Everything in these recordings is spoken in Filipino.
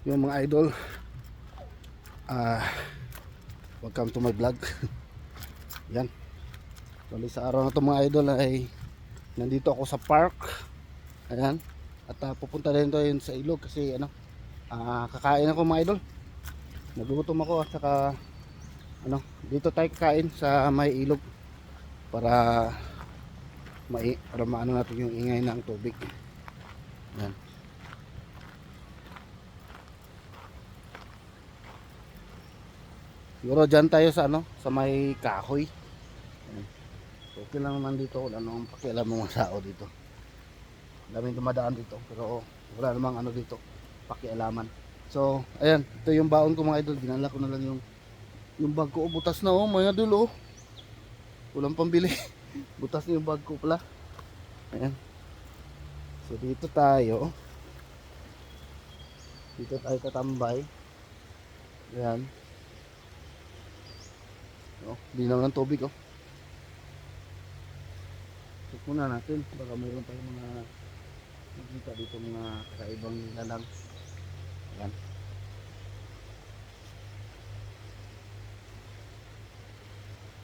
Yung mga idol, ah welcome to my vlog. Yan, bali sa araw na to mga idol ay nandito ako sa park. Ayan, at pupunta din tayo sa ilog kasi kakain ako mga idol. Nagugutom ako at saka dito tayo kakain sa may ilog para para maano natin yung ingay ng tubig. Yan. Siguro dyan tayo sa sa may kahoy. Ayan. Okay lang naman dito, wala namang pakialam ng mga tao dito. Daming dumadaan dito pero wala namang dito pakialaman. So ayan, ito yung baon ko mga idol. Dinala ko na lang yung bag ko. Butas na mga idol. Walang pambili. Butas na yung bag ko pala. Ayan. So dito tayo tatambay. Ayan. Linaw ng tubig. Check muna natin baka mayroon tayong mga nakita dito, mga kakaibang lalang. Ayan.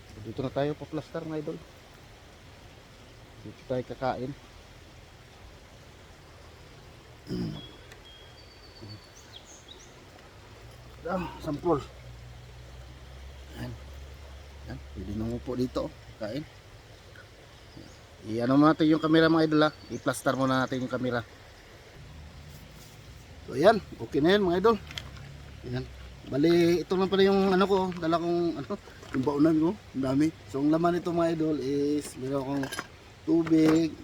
So dito na tayo pa-plaster mga idol. Dito tayo kakain. Sampol. Ayan. Ayan. Pwede nang upo dito. Kain. I-ano natin yung camera mga idol. I-plaster muna natin yung camera. So ayan. Okay na yan mga idol. Ayan. Bali ito lang pala yung ko. Dala kong yung baunan ko. Ang dami. So ang laman nito mga idol is meron akong tubig.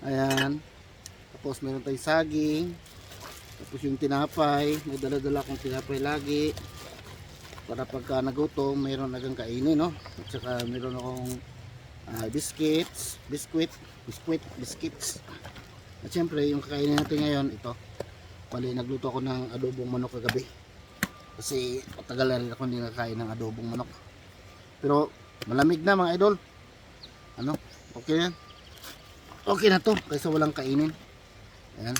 Ayan. Tapos meron tayong saging. Tapos yung tinapay. May dala-dala akong tinapay lagi. Para pagka nagutom mayroon agang kainin, no? At saka mayroon akong biscuits. At syempre yung kakainin natin ngayon ito. Bali nagluto ako ng adobong manok kagabi. Kasi matagal na rin ako hindi nakakain ng adobong manok. Pero malamig na mga idol. Okay na yan. Okay na to kaysa walang kainin. Ayan.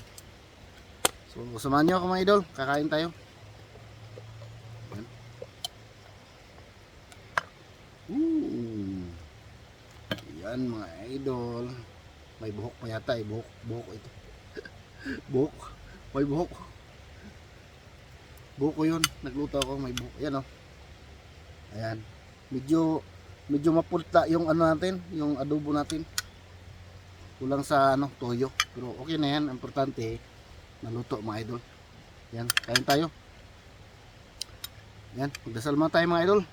So samahan nyo ako mga idol. Kakain tayo. Ayan. Yan mga idol. May buhok pa yata buhok ito. Buhok. May buhok. Buhok ko yun. Nagluto ako may buhok. Ayan Ayan. Medyo mapulta yung natin, yung adobo natin. Kulang sa toyo. Pero okay na yan. Importante naluto mga idol. Yan. Kain tayo. Yan. Magdasal muna tayo mga idol.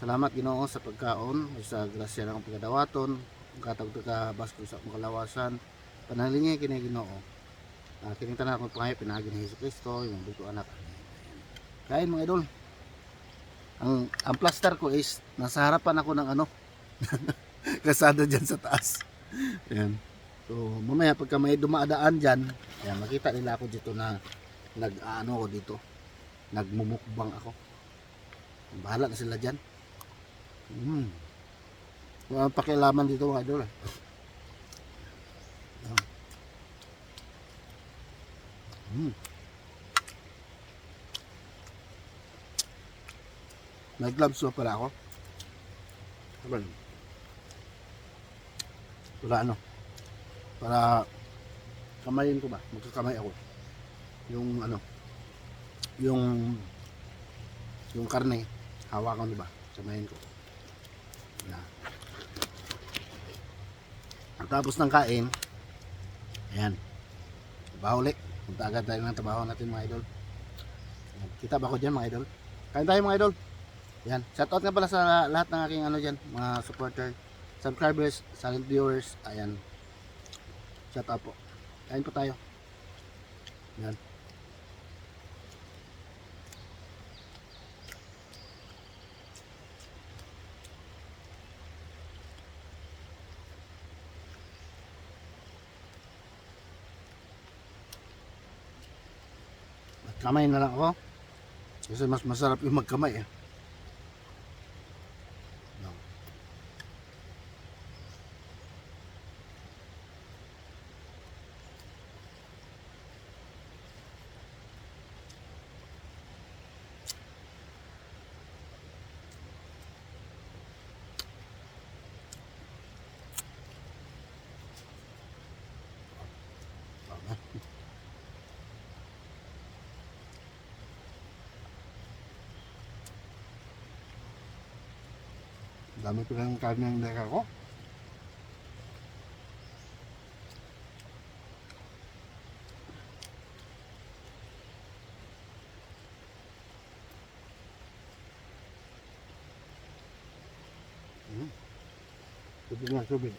Salamat Ginoo sa pagkaon, sa grasya ng pagkadawaton, katag ka basko sa makalawasan. Panalingin kini Ginoo. Kining tanan akong pangayo pinagi ni Hesukristo, yung buto anak. Kain mga idol. Ang plaster ko is nasa harapan ako ng kasada diyan sa taas. Ayan. So mamaya pagka may dumaadaan diyan, ayan, makita nila ako dito na ako dito. Nagmumukbang ako. Bahala na sila diyan. Walang pakialaman dito mga idol. May gloves pala ako. Wala para kamayin ko ba? Magkakamay ako. Yung yung karne, hawakan ko ba? Kamayin ko. Yan. Ang tapos ng kain, ayan, trabaho ulit. Punta agad tayo ng trabaho natin mga idol. Ayan. Kita ba ko dyan mga idol? Kain tayo mga idol. Yan. Shoutout nga pala sa lahat ng aking dyan, mga supporter, subscribers, silent viewers. Ayan. Shoutout po. Kain po tayo. Yan. Kamay na lang ako. Kasi mas masarap yung magkamay . Dami ko ng karne ng deka ko. Tubig na, tubig.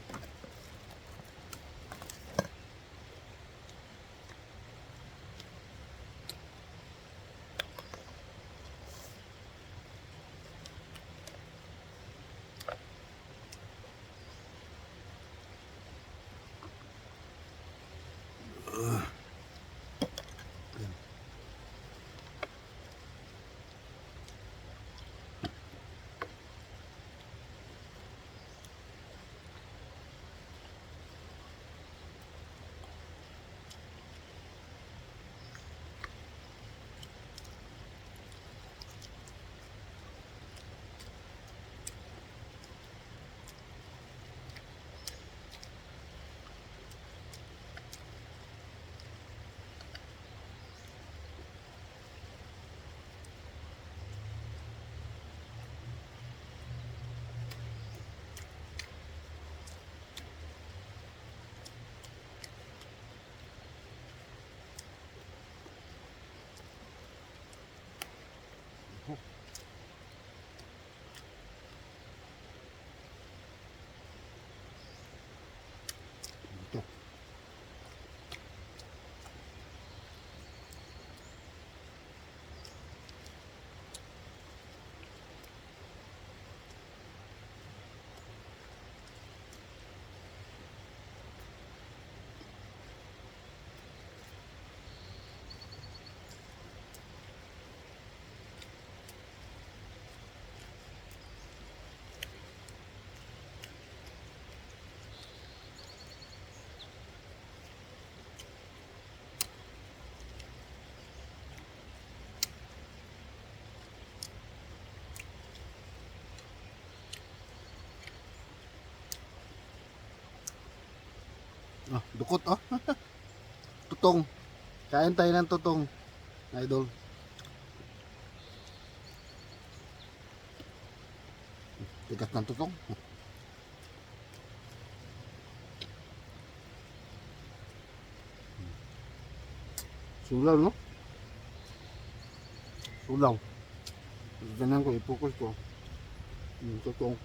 Ito. Oh, dukot oh. Tutong. Kain tayo ng tutong, idol. Tigas ng tutong. Sulaw, no? Sulaw. Ganyan ko, i-focus ko. Yung tutong.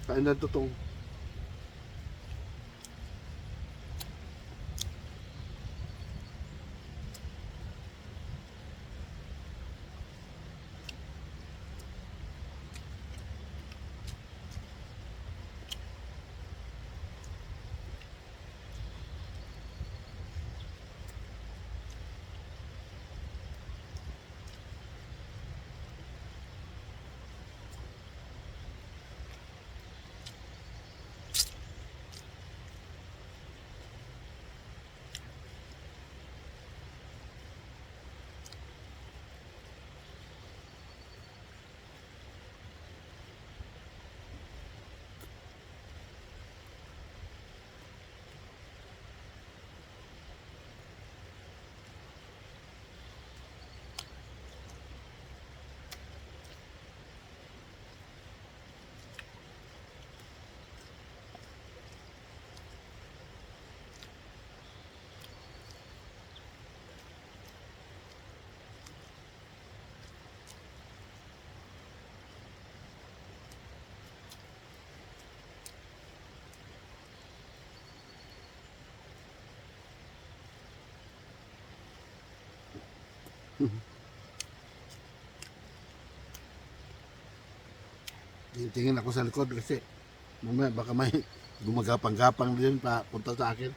Kain ng tutong. Tingin ako sa likod kasi mamaya baka may gumagapang-gapang din pa punta sa akin.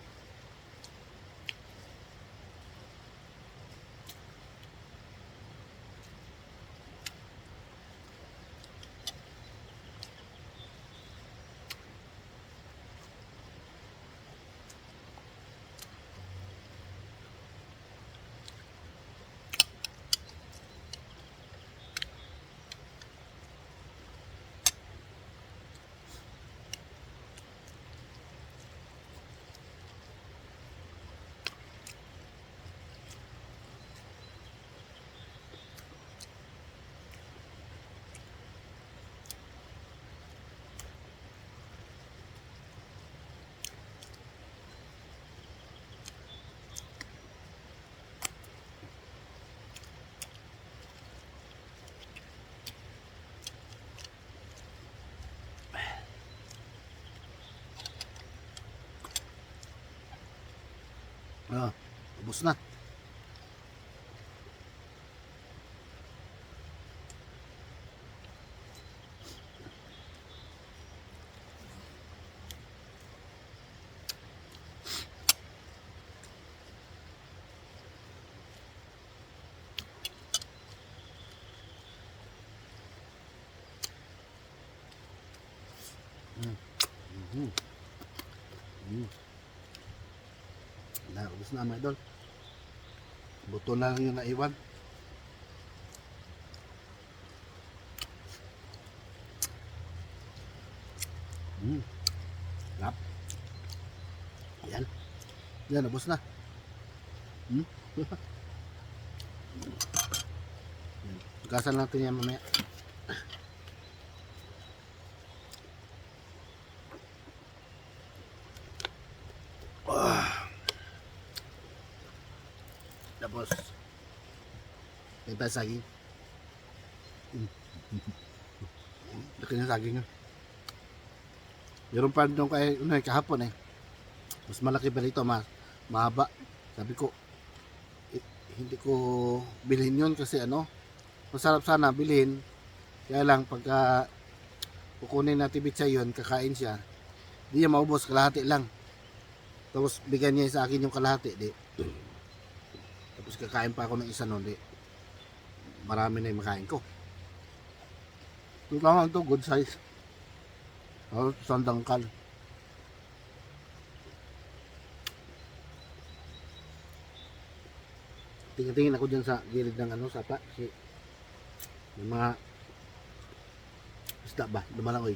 Ubos na. Mm. Mm. Ubos na mga idol. Buto na lang yung naiwan. Lap. Yan. Yan, ubos na. Gasan natin yan mamaya. Tapos ito saging. Laki ng saging. Meron pa doon kahapon mas malaki pa dito, mahaba. Sabi ko hindi ko bilhin yun kasi masarap sana bilhin, kaya lang pagka kukunin natin bitsa yun, kakain siya, di niya maubos, kalahati lang. Tapos bigyan niya sa akin yung kalahati, tapos kakain pa ako ng isa nun, marami na yung makain ko. Ito lang ito, good size. Sandangkal. Tingin-tingin ako dyan sa gilid ng sapa, kasi may mga isda ba, dumalangoy.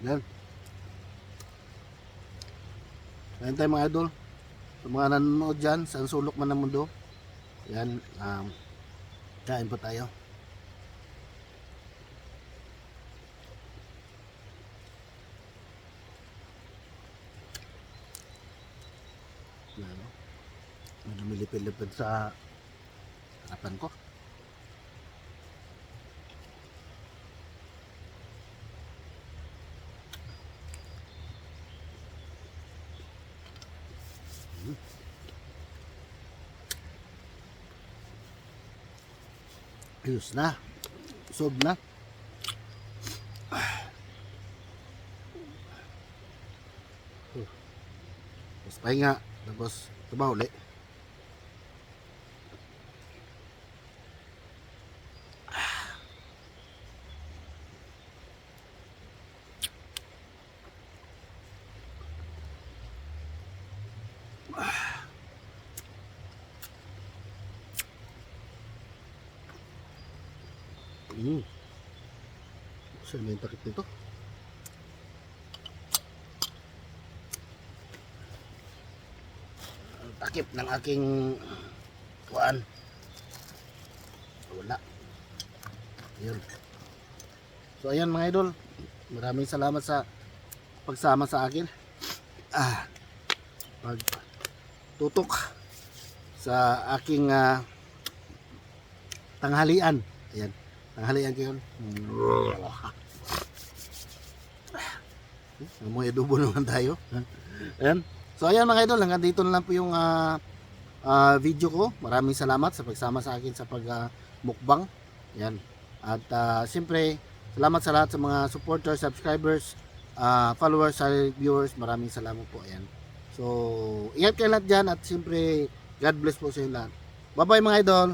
Yan. Ayan tayo mga idol, sa mga nanonood dyan sa sulok man ng mundo. Yan, kain po tayo. Lumilipid-lipid sa harapan ko. Ayos na. Sob na. Tapos pahinga. Tapos trabaho ulit. Saan may takip nito? Takip ng aking kuan. Wala. Ayun. So ayan mga idol, maraming salamat sa pagsama sa akin. Pagtutok sa aking tanghalian. Ayan, tanghalian ko yun. May adobo naman tayo. Ayan. So ayan mga idol, hanggang dito na lang po yung video ko. Maraming salamat sa pagsama sa akin sa pag-mukbang. Ayan. At siyempre, salamat sa lahat sa mga supporters, subscribers, followers, viewers. Maraming salamat po. Ayan. So, ingat kayo lahat dyan at siyempre, God bless po sa inyo lahat. Bye bye mga idol.